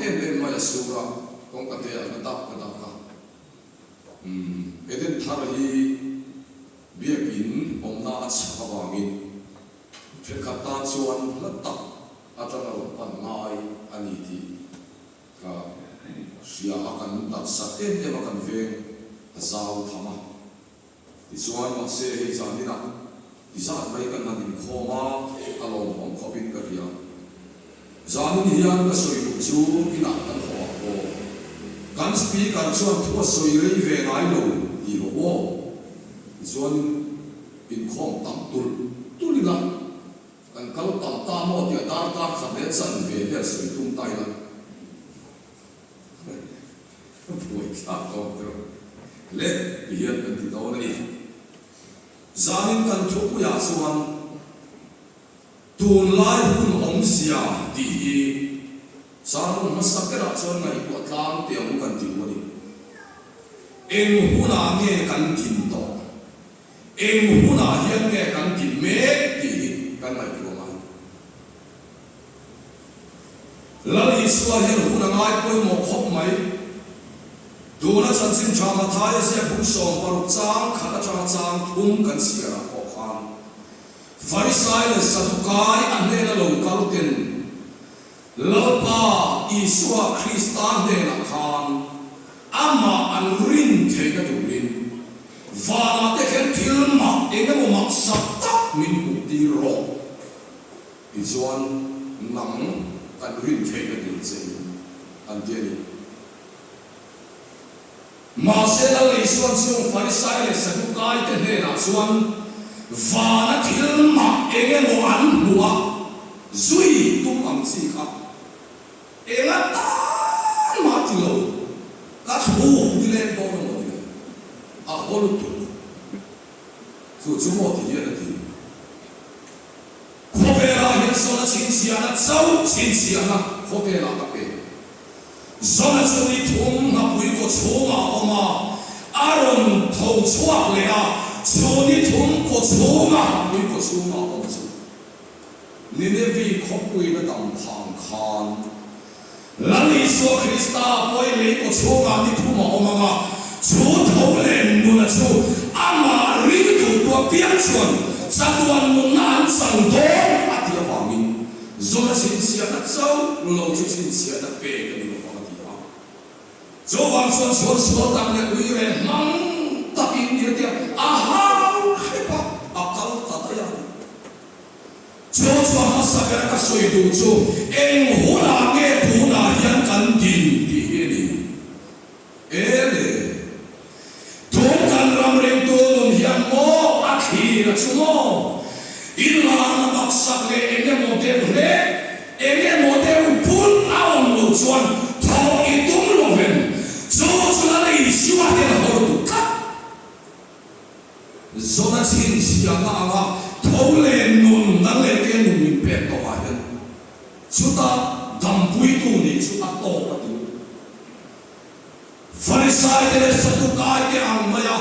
em mày sura con cái thế anh ta cả eden thar hi biakin omna chawangin phekata chuan latak atangaro panai ani ti ka sia akan tak saten em akan veng azau thama ti chuan ma se hi chanina ti sa mai kan nan khoma alom om khobin ka ria zanin hian ka soi chu ina kan ho ko kan speaker chuan thu soi rei ve nai lo ti ro chuan in khom tam tulina kan kal tam ta mo ti dar ta khabe chan ve ve soi tum tai la poi ka ko tro le hian kan ti do na ni zanin kan thu ya chuan tun lai hun om sia ti hi sarun masakera chuan ngai ko tlang te ang kan ti mo ni eng huna nge kan tin to eng huna hian nge kan tin me ti kan ngai ko ma lali suwa hian huna ngai poi mo khop mai duna chan sin chama thai se bung som paruk chang khata chang thum kan sia ko khan farisai le sadukai anne na lo kalten lopa isua kristan de na khan ama an rin the ka turin vana te khen thil ma enge mo mak sak tak min ti ro izuan nam an rin the ka tin chen an dia ni ma se la le suan chung farisai le sadukai te ne na chuan vana thil ma enge mo an lua zui tum am si kha ela ta ma ti lo ka thu ti le bo no ni a hol tu so chu mo ti ye na ti ko ve la hin so na chin sia na chau chin sia na ko ve la ka pe zona so ni thum na pui ko choma oma aron thau chuak le a so ni thum ko choma pui ko choma om chu ni ne vi khop pui na dam phang khan lali so krista poi le ko choma ni thuma omanga chu thau len nu na chu ama ri tu to pian chuan satuan mun nan sang do atia wangin zona sin sia na chau lo chu sin sia na pe ka ni ko pa ti ha zo wang chuan chuan so tam le ui re mang takin dia dia aha khipa akal tataya cho cho ma sa ka soi du chu eng huna nge tu na hian kan tin ti ni ele tu kan ram reng tu nun hian mo akhi na chu mo in la na mak sak le enge model le enge model pul aon lo chuan tho I tum lo ven zo chu la le siwa de la ho tu ka zo na chin sia na anga thâu lên nun na le ke nun min pe to ha den chuta dam pui tu ni chu a to pa tu farisai de sadukai ke ang maya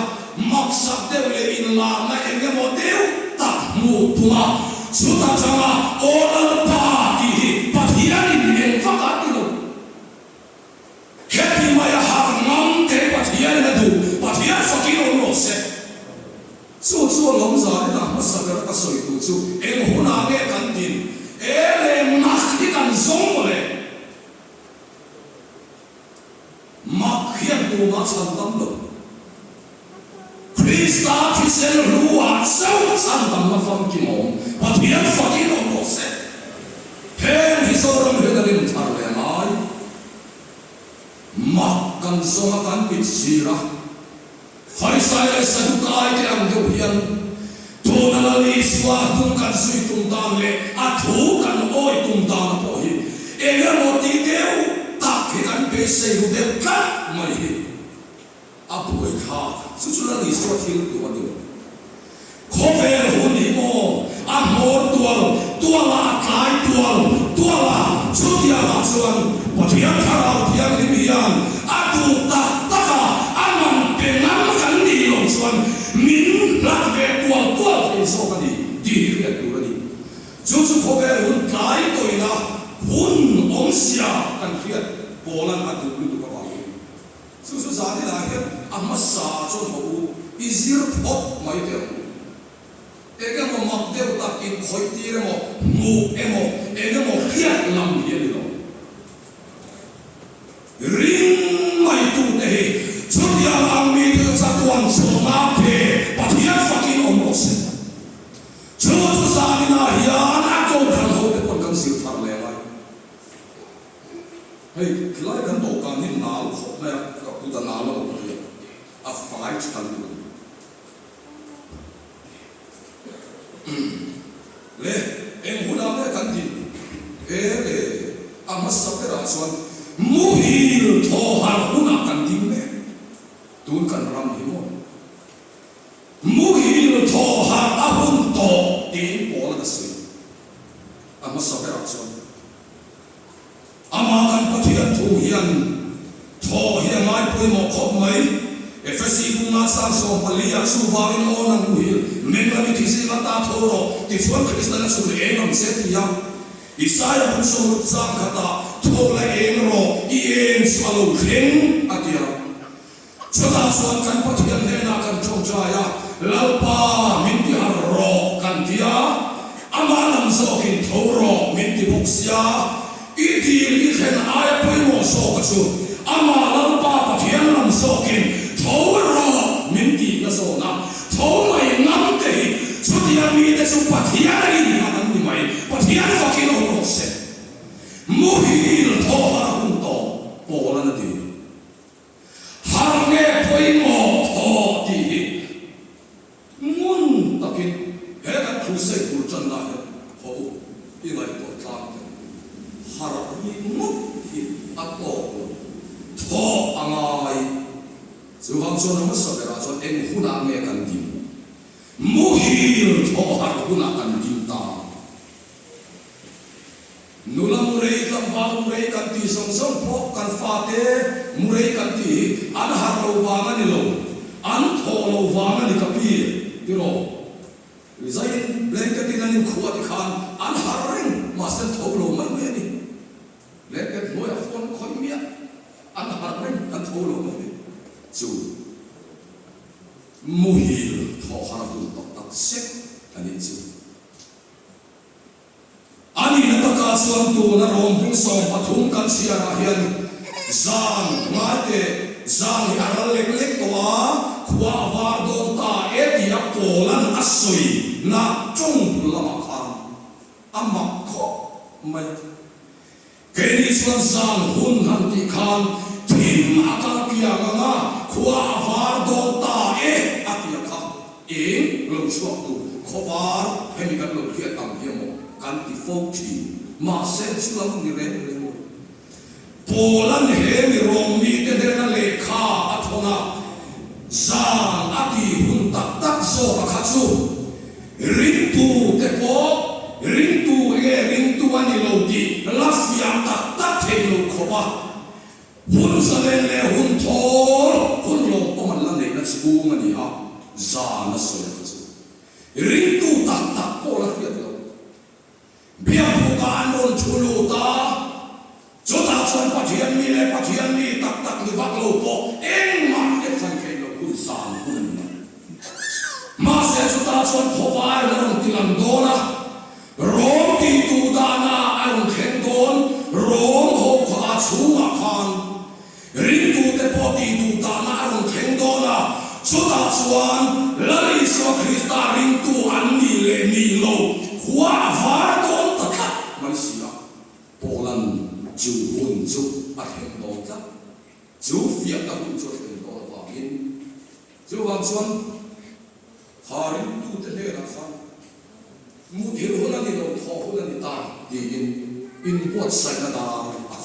maksak de le in la na enge mo deu tak mu tuma chuta changa all party pathian in en fakati no happy maya har nam te pathian na du pathian fakino no se so lom za na masakar ka soi tu chu eng huna nge kan tin ele mak ti kan zong le mak hian tu ma chan dam lo krista ti sel ruwa sau chan dam na fam ki mo pathian fakin no se hen hi so ram he dalin thar le mai mak kan zong kan pit sira farisai le sadukai te ang deu hian to na la li swa tum kan sui tum tam le a thu kan oi tum tam po hi ega mo ti deu ta ke kan pe se ru deu ka mai hi a poi kha su chu la li swa thil tu wa deu kho ve hu ni mo a mor tua la kai tua la chu ti a la chuan wa ti a kha ra ti a ni mi yan a tu ta ka aman pe nam chuan min lat ve tua te so ka ni ti ri tu ra ni chu chu kho ve hun kai toina hun om sia kan khiat Poland atu lu ka ba su zani la he amasa chon ho izir pot mai te ege mo mak te ta in khoi ti re mo mu emo ege mo khiat lam ye ni lo ring mai tu te chutia ang mi tu sa tuan so ma pe pathian fucking omose chu zani na hian a ko kan ho te kon kan sir thar le mai hey klai kan to kan hin nal kho na ka pu da nal lo a fight kan tu le em huna le kan ti le amasa pera son muhil tho har huna kan ti me tun kan ram hi mo muhil tho har ahun to ti pola da se amasa pera son ama kan pathian thu hian tho hian mai pui mo khop mai efesi bunga sang so palia su varin onang muhil menga mi thisi mata thoro ti chuan kristana su engam se ti ya isaya bun so sang khata thola engro I en swalo khleng atia chota suan kan pathian hena kan chong chaya lalpa min ti har ro kan tia ama lam so kin thoro min ti buksia idil I khen aya pui mo so ka chu ama lalpa pathian lam so kin thoro min ti na so na thomai ngam te chutia mi te su pathian ai na kan ni mai pathian fucking no se muhil thoha hun to pola na ti har nge poi mo tho ti mun takin he ka khuse kur chan na ho I ngai to tlam har ni mu hi ato tho angai so hang so na sa ra so en huna nge kan ti muhil tho har huna kan ti ta nula murei kan va murei kan ti song song prop kan fa te murei kan ti an har lo wa ngani lo an tho lo wa ngani ka pi ti ro resign blanket in an khuat khan an har reng ma sen tho lo mai me ni blanket no ya phone khoi mia an har reng an tho lo mai chu muhil tho har tu tak tak sek ani chu ani na taka suam tu na rom hung som pathum kan sia ra hian zang ngate zang aral lek lek towa khwa war don ta etia polan asoi na chung lama khan amma kho mai keni suan zang hun han ti khan tim aka pia nga khwa war don ta atia kha lo suam tu khobar hemi kan lo khia tam hiamo kan ti fok chi ma sen chuang ni re polan he mi rom mi te de na le kha athona zang ati hun tak tak so ka khachu ring tu te po ring tu ani lo ti la fia tak tak the lo khoba hun sa le hun thor hun lo poman la nei na chu ngani ha za na so ya chu ring tu tak tak po la fia biar bukan non chuluta, jodoh cuan pathian ni tak tak ni baklo po, mak eksan kelo kusan kunna. Masih jodoh cuan pawai non tilang dona, rom ti tu dana arun kendon, rom ho kha chunga khan, rintu te po ti tu dana arun kendona, jodoh cuan lari so Krista rintu ani le milo, hua var don Malaysia, Poland, Chu Hun Chu, Athens Đông Bắc, Chu Việt Nam Chu Athens Đông Bắc Yên, Chu Hoàng Xuân, Hà Rin Tu Tên Lê Lạc Phan, Mu Thiệu Hôn Anh Đi Đâu Thọ Hôn Anh Đi Ta, Đi In Quất Sai Na Da,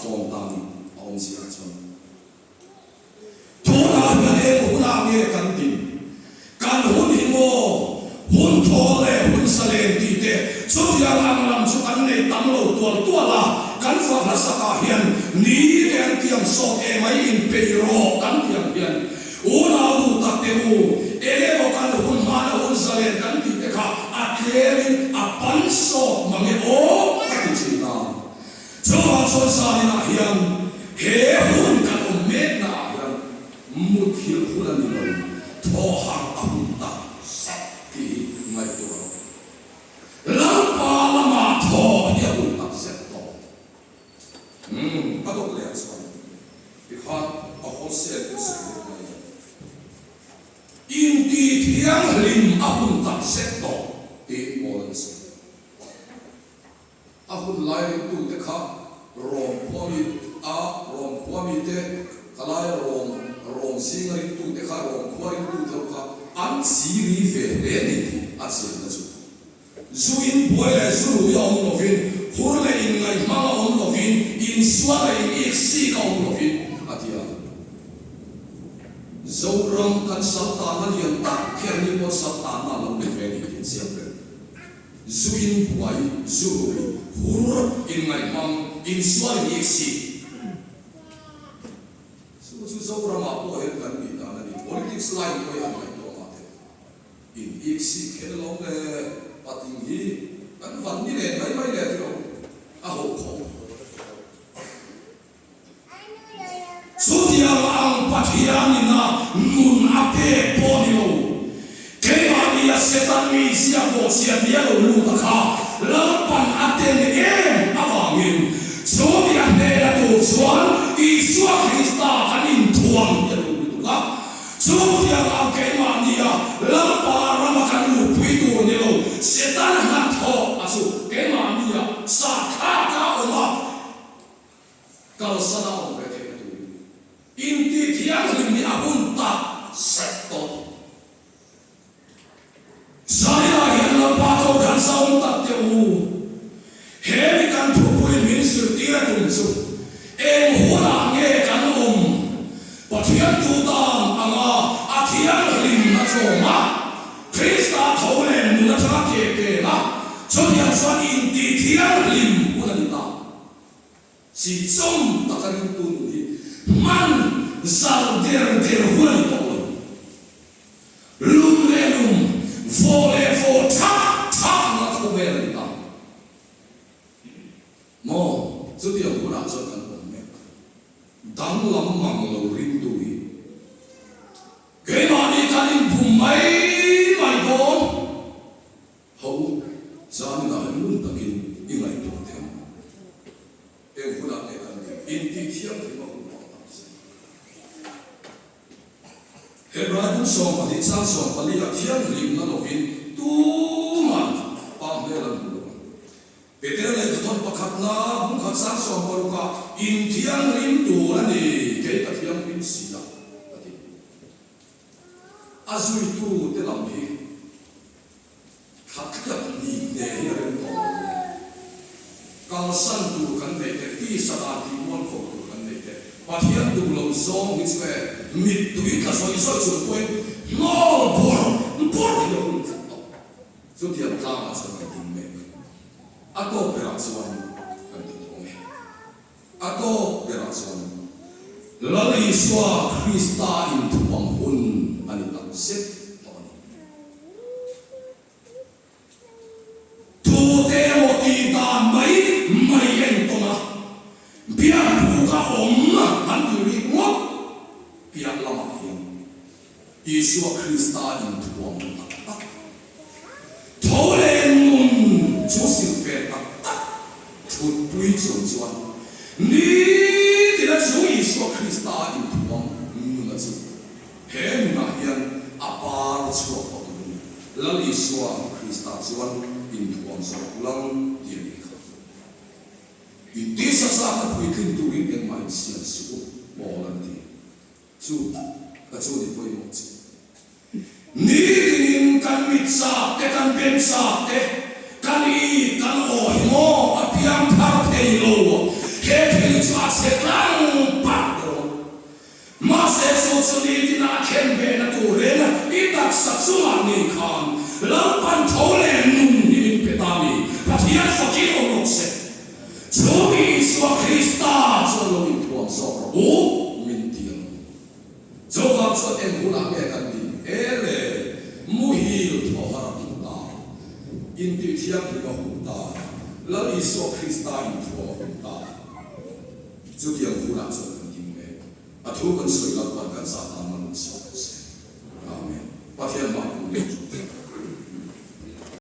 Phong Ta Đi, Ông Sĩ Lạc Xuân. Thô Na Nhân Em Hôn Na Nghe Căn Tin, Căn Hôn Hi Ngô, Hôn Thô Lê Hôn Sa Lê Đi Tê, Chút yang ang lam chu kan nei tam lo tua la kan fa la saka hian ni den tiam so e mai in pe ro kan tiam hian una du ta te mu ele ko kan hun ma na hun salen kan ti te kha a klerin a pan so mange o ka ti chi na so wa so sa ni na hian he hun kan omet na yang muthil hulan ni lo thohang ahun ta sakti ngai tu lampa lama tho dia un ta set to adok le aswan ikhat a hosel ke se in ti thiang lim ahun ta set to ti molan se ahun lai tu te kha rom kwami te kalai rom singari tu te kha rom kwari tu te kha an siri fe le ni a chen na chu zuin boy le zuru ya on lo vin hur le in ngai ma on lo vin in swa le in ik si ka on lo vin atia zoram kan satan na lian ta kher ni mo satan na lo le fe ni siam pe zuin boy zuru hur in ngai mang in swa le ik si so zoram a po el kan ni ta na ni politics line ko ya mai to ma te in ik si kher lo le pating hi kan van ni le mai le ti lo a ho kho so dia ang pathian ni na nun ape po ni lo ke ma ni a setan mi sia bo sia dia lo lu ta kha la pan aten em awangin so dia ne la tu suan Isua Krista kanin tuang dia lu tu ka so dia ang ke ma ni a la pa rama kan lu pui tu ni lo setan ha tho asu ke ma ni a sa kha ka oma kal sana o ke tu inti thiang ni abun ta setto saya yang la to kan saung ta te u he ni kan thu pui minister tira tum su em hona nge kan pathian tu tang anga athian lim na choma Krista tholen na cha ke ke na chodia swan inti thiang lim unan ta si som takarin tu ni man zal der hulan to lum le lum vole vo ta na khovel ta mo chodia huna cho kan dang lam mang lo rin tu hi ke ma ni kanin phum mai don ho san na lun takin ingai tu them e hula e kan in ti thiam thi ma hu Hebrew so ma di sang so pali a thiam lim na lo vin tu man pa me lan lu Peter le thon pakhat na hum khat sang so ko ka in thiam lim tu ani ke ta thiam lim si la ati azui tu te lam hi khat ka ni ne ya ren to kal san tu kan ne te ti sa ta ti mon ko tu kan ne te pathian tu lo zong ni se mit tu ka so iso chu ko no bor yo so ti ta ma sa ti me ato operacion kan ti me ato operacion lali swa Krista in tuang hun ani tak set tu te mo ti ta mai en to na bia pu ka om na an tu ri mo bia lama hiam Isua Krista in tuang ta thole nun chu sil pe ta chu pui chu chuan ni ti la chu Isua Krista in tuang nu na chu he na hian apar chu ko ni la Isua Krista chuan in tuang sa ulang dia ni kha in ti sa sa ta pui kin tu rin en mai sian su mo lan ti chu ka chu ni poi mo chu ni tin kan mit sa te kan ben sa te kan i kan o mo apiam thar thei lo he thei cha se tlang pa do ma se so so ni ti na khen be na tu re na i tak sa chu ma ni khan la pan thole nun ni pe ta ni pathian sa ki o no se chu mi so Krista so lo in tuam so o min ti so va so en hu na me kan din ele muhil tho har ta in ti thiam ni ko ta la Isua Krista in tho ta chu ti hu na so 교근수의 낙반 간사